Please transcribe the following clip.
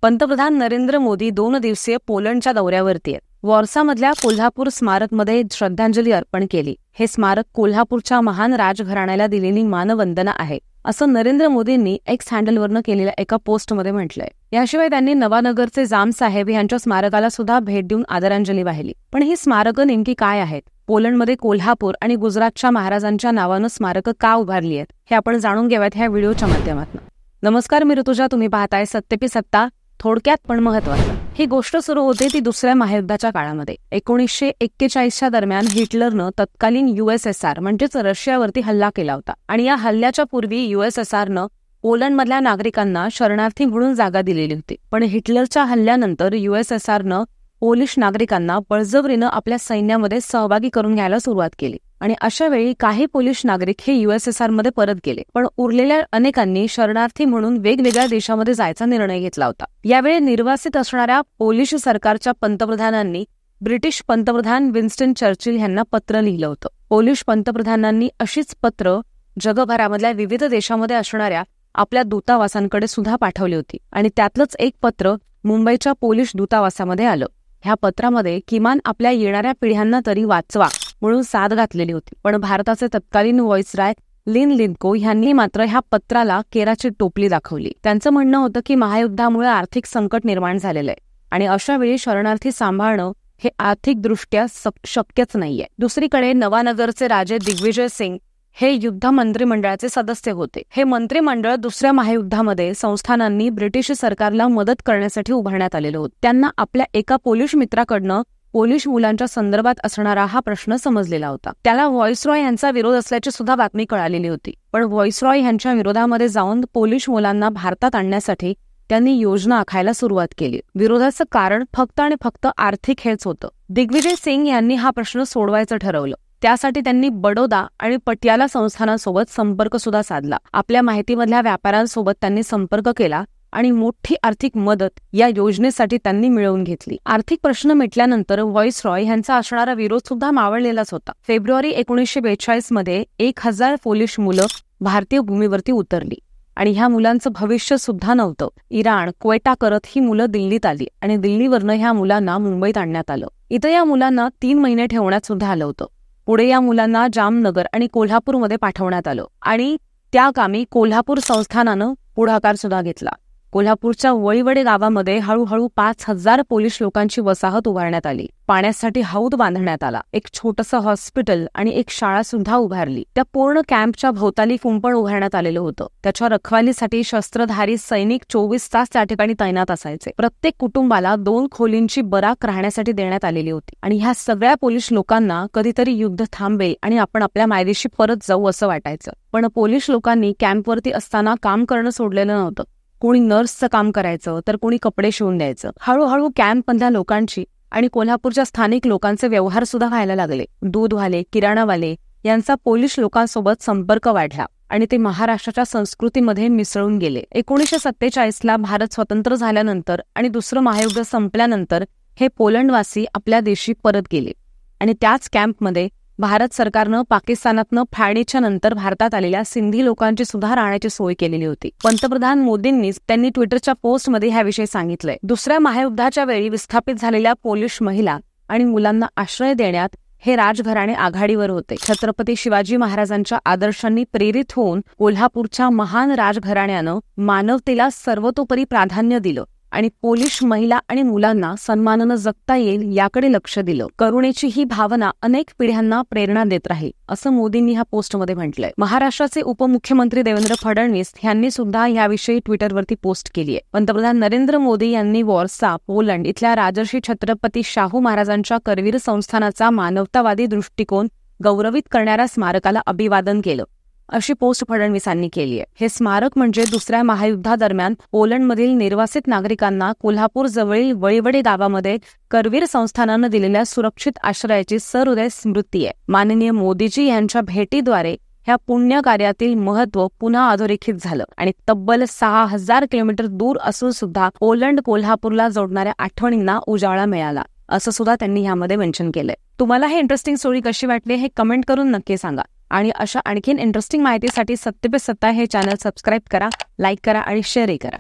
पंतप्रधान नरेंद्र मोदी 2 दिवसीय पोलंडच्या दौऱ्यावरती आहेत. वॉर्सामधल्या कोल्हापूर स्मारकमध्ये श्रद्धांजली अर्पण केली. हे स्मारक कोल्हापूरच्या महान राजघराण्याला दिलेली मानवंदना आहे, असं नरेंद्र मोदींनी एक्स हँडलवरनं केलेल्या एका पोस्टमध्ये म्हटलंय. याशिवाय त्यांनी नवानगरचे जाम साहेब यांच्या स्मारकाला सुद्धा भेट देऊन आदरांजली वाहिली. पण ही स्मारकं नेमकी काय आहेत? पोलंडमध्ये कोल्हापूर आणि गुजरातच्या महाराजांच्या नावानं स्मारकं का उभारली आहेत हे आपण जाणून घेऊयात ह्या व्हिडिओच्या माध्यमातून. नमस्कार, मी ऋतुजा. तुम्ही पाहताय सत्य पे सत्ता, थोडक्यात पण महत्वाचं. ही गोष्ट सुरू होते ती दुसऱ्या महायुद्धाच्या काळामध्ये. 1941च्या दरम्यान हिटलरनं तत्कालीन USSR म्हणजेच रशियावरती हल्ला केला होता. आणि या हल्ल्याच्या पूर्वी USSRनं पोलंडमधल्या नागरिकांना शरणार्थी म्हणून जागा दिलेली होती. पण हिटलरच्या हल्ल्यानंतर USSRनं पोलिश नागरिकांना बळजबरीनं आपल्या सैन्यामध्ये सहभागी करून घ्यायला सुरुवात केली. आणि अशा वेळी काही पोलिश नागरिक हे USSRमध्ये परत गेले. पण उरलेल्या अनेकांनी शरणार्थी म्हणून वेगवेगळ्या देशामध्ये जायचा निर्णय घेतला होता. यावेळी निर्वासित असणाऱ्या पोलिश सरकारच्या पंतप्रधानांनी ब्रिटिश पंतप्रधान विन्स्टन चर्चिल यांना पत्र लिहिलं होतं. पोलिश पंतप्रधानांनी अशीच पत्र जगभरामधल्या विविध देशामध्ये असणाऱ्या आपल्या दूतावासांकडे सुद्धा पाठवली होती. आणि त्यातलंच एक पत्र मुंबईच्या पोलिश दूतावासामध्ये आलं. ह्या पत्रामध्ये किमान आपल्या येणाऱ्या पिढ्यांना तरी वाचवा म्हणून साद घातलेली होती. पण भारताचे तत्कालीन व्हॉइसरॉय लिन लिंको यांनी मात्र ह्या पत्राला केराची टोपली दाखवली. त्यांचं म्हणणं होतं की महायुद्धामुळे आर्थिक संकट निर्माण झालेलं आहे आणि अशा वेळी शरणार्थी सांभाळणं हे आर्थिकदृष्ट्या शक्यच नाहीये. दुसरीकडे नवानगरचे राजे दिग्विजय सिंग हे युद्ध मंत्रिमंडळाचे सदस्य होते. हे मंत्रिमंडळ दुसऱ्या महायुद्धामध्ये संस्थानांनी ब्रिटिश सरकारला मदत करण्यासाठी उभारण्यात आलेलं होतं. त्यांना आपल्या एका पोलिश मित्राकडनं पोलिश मुलांच्या संदर्भात असणारा हा प्रश्न समजलेला होता. त्याला व्हॉइसरॉय यांचा विरोध असल्याची सुद्धा बातमी कळालेली होती. पण व्हॉइसरॉय यांच्या विरोधामध्ये जाऊन पोलिश मुलांना भारतात आणण्यासाठी त्यांनी योजना आखायला सुरुवात केली. विरोधाचं कारण फक्त आणि फक्त आर्थिक हेच होतं. दिग्विजय सिंग यांनी हा प्रश्न सोडवायचं ठरवलं. त्यासाठी त्यांनी बडोदा आणि पटियाला संस्थानांसोबत संपर्क सुद्धा साधला. आपल्या माहितीमधल्या व्यापाऱ्यांसोबत त्यांनी संपर्क केला आणि मोठी आर्थिक मदत या योजनेसाठी त्यांनी मिळवून घेतली. आर्थिक प्रश्न मिटल्यानंतर व्हॉइसरॉय यांचा असणारा विरोध सुद्धा मावळलेलाच होता. फेब्रुवारी 1942 मध्ये 1000 पोलिश मुलं भारतीय भूमीवरती उतरली आणि ह्या मुलांचं भविष्य सुद्धा नव्हतं. इराण, क्वेटा करत ही मुलं दिल्लीत आली आणि दिल्लीवरनं ह्या मुलांना मुंबईत आणण्यात आलं. इथं या मुलांना 3 महिने ठेवण्यात सुद्धा आलं होतं. पुढे या मुलांना जामनगर आणि कोल्हापूरमध्ये पाठवण्यात आलं आणि त्या कामी कोल्हापूर संस्थानानं पुढाकार सुद्धा घेतला. कोल्हापूरच्या वळीवडे गावामध्ये हळूहळू 5000 पोलिश लोकांची वसाहत उभारण्यात आली. पाण्यासाठी हौद बांधण्यात आला. एक छोटंसं हॉस्पिटल आणि एक शाळा सुद्धा उभारली. त्या पूर्ण कॅम्पच्या भोवताली कुंपण उभारण्यात आलेलं होतं. त्याच्या रखवालीसाठी शस्त्रधारी सैनिक 24 तास त्या ठिकाणी तैनात असायचे. प्रत्येक कुटुंबाला 2 खोलींची बराक राहण्यासाठी देण्यात आलेली होती. आणि ह्या सगळ्या पोलिश लोकांना कधीतरी युद्ध थांबेल आणि आपण आपल्या मायदेशी परत जाऊ असं वाटायचं. पण पोलिश लोकांनी कॅम्पवरती असताना काम करणं सोडलेलं नव्हतं. कोणी नर्सचं काम करायचं तर कोणी कपडे शिवून द्यायचं. हळूहळू कॅम्पमधल्या लोकांची आणि कोल्हापूरच्या स्थानिक लोकांचे व्यवहार सुद्धा व्हायला लागले. दूधवाले, किराणावाले यांचा पोलिश लोकांसोबत संपर्क वाढला आणि ते महाराष्ट्राच्या संस्कृतीमध्ये मिसळून गेले. 1947ला भारत स्वतंत्र झाल्यानंतर आणि दुसरं महायुद्ध संपल्यानंतर हे पोलंडवासी आपल्या देशी परत गेले आणि त्याच कॅम्पमध्ये भारत सरकारनं पाकिस्तानातनं फाळणीच्या नंतर भारतात आलेल्या सिंधी लोकांची सुद्धा राहण्याची सोय केलेली होती. पंतप्रधान मोदींनीच त्यांनी ट्विटरच्या पोस्टमध्ये ह्याविषयी सांगितलंय. दुसऱ्या महायुद्धाच्या वेळी विस्थापित झालेल्या पोलिश महिला आणि मुलांना आश्रय देण्यात हे राजघराणे आघाडीवर होते. छत्रपती शिवाजी महाराजांच्या आदर्शांनी प्रेरित होऊन कोल्हापूरच्या महान राजघराण्यानं मानवतेला सर्वतोपरी प्राधान्य दिलं आणि पोलिश महिला आणि मुलांना सन्मानानं जगता येईल याकडे लक्ष दिलं. करुणेची ही भावना अनेक पिढ्यांना प्रेरणा देत राहील, असं मोदींनी ह्या पोस्टमध्ये म्हटलंय. महाराष्ट्राचे उपमुख्यमंत्री देवेंद्र फडणवीस यांनी सुद्धा याविषयी ट्विटरवरती पोस्ट केली आहे. पंतप्रधान नरेंद्र मोदी यांनी वॉर्सा, पोलंड इथल्या राजर्षी छत्रपती शाहू महाराजांच्या करवीर संस्थानाचा मानवतावादी दृष्टिकोन गौरवित करणाऱ्या स्मारकाला अभिवादन केलं, अशी पोस्ट फडणवीसांनी केली आहे. हे स्मारक म्हणजे दुसऱ्या महायुद्धादरम्यान पोलंडमधील निर्वासित नागरिकांना कोल्हापूर जवळील वळीवडे गावामध्ये करवीर संस्थानानं दिलेल्या सुरक्षित आश्रयाची सहृदय स्मृती आहे. माननीय मोदीजी यांच्या भेटीद्वारे ह्या पुण्य कार्यातील महत्व पुन्हा अधोरेखित झालं आणि तब्बल 6000 किलोमीटर दूर असून सुद्धा पोलंड कोल्हापूरला जोडणाऱ्या आठवणींना उजाळा मिळाला, असं सुद्धा त्यांनी ह्यामध्ये मेन्शन केलंय. तुम्हाला हे इंटरेस्टिंग स्टोरी कशी वाटली हे कमेंट करून नक्की सांगा. आणि अशा आणखीन इंटरेस्टिंग माहितीसाठी सत्य पे सत्ता हे चॅनल सबस्क्राईब करा, लाईक करा आणि शेअरही करा.